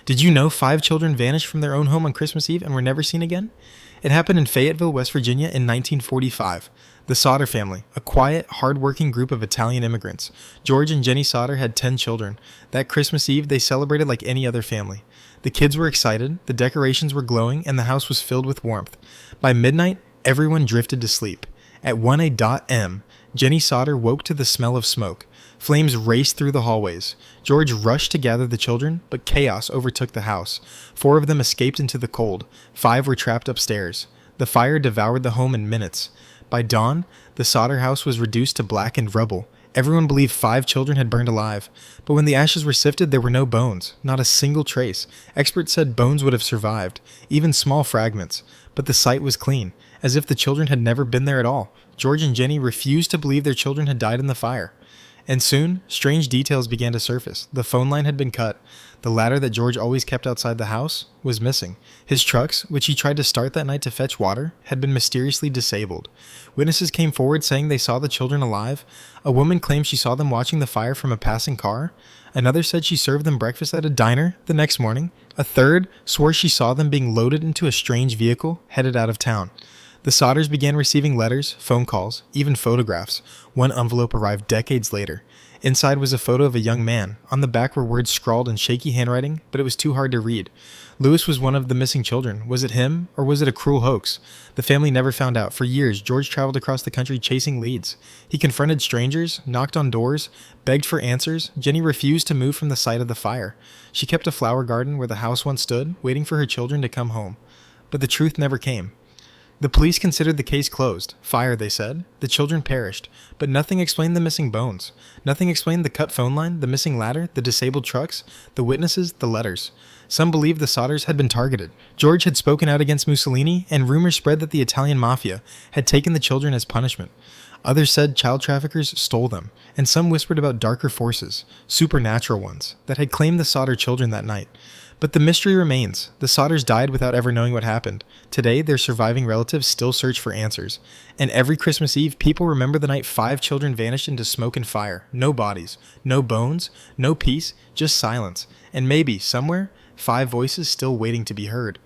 Did you know 5 children vanished from their own home on Christmas Eve and were never seen again? It happened in Fayetteville, West Virginia in 1945. The Sodder family, a quiet, hard-working group of Italian immigrants. George and Jenny Sodder had 10 children. That Christmas Eve, they celebrated like any other family. The kids were excited, the decorations were glowing, and the house was filled with warmth. By midnight, everyone drifted to sleep. At 1 a.m., Jenny Sodder woke to the smell of smoke. Flames raced through the hallways. George rushed to gather the children, but chaos overtook the house. 4 of them escaped into the cold. 5 were trapped upstairs. The fire devoured the home in minutes. By dawn, the Sodder house was reduced to blackened rubble. Everyone believed 5 children had burned alive. But when the ashes were sifted, there were no bones, not a single trace. Experts said bones would have survived, even small fragments. But the site was clean, as if the children had never been there at all. George and Jenny refused to believe their children had died in the fire. And soon, strange details began to surface. The phone line had been cut. The ladder that George always kept outside the house was missing. His trucks, which he tried to start that night to fetch water, had been mysteriously disabled. Witnesses came forward saying they saw the children alive. A woman claimed she saw them watching the fire from a passing car. Another said she served them breakfast at a diner the next morning. A third swore she saw them being loaded into a strange vehicle headed out of town. The Sodders began receiving letters, phone calls, even photographs. One envelope arrived decades later. Inside was a photo of a young man. On the back were words scrawled in shaky handwriting, but it was too hard to read. Lewis was one of the missing children. Was it him, or was it a cruel hoax? The family never found out. For years, George traveled across the country chasing leads. He confronted strangers, knocked on doors, begged for answers. Jenny refused to move from the site of the fire. She kept a flower garden where the house once stood, waiting for her children to come home. But the truth never came. The police considered the case closed. Fire, they said. The children perished. But nothing explained the missing bones. Nothing explained the cut phone line, the missing ladder, the disabled trucks, the witnesses, the letters. Some believed the Sodders had been targeted. George had spoken out against Mussolini, and rumors spread that the Italian mafia had taken the children as punishment. Others said child traffickers stole them, and some whispered about darker forces, supernatural ones, that had claimed the Sodder children that night. But the mystery remains. The Sodders died without ever knowing what happened. Today, their surviving relatives still search for answers. And every Christmas Eve, people remember the night 5 children vanished into smoke and fire. No bodies, no bones, no peace, just silence. And maybe, somewhere, 5 voices still waiting to be heard.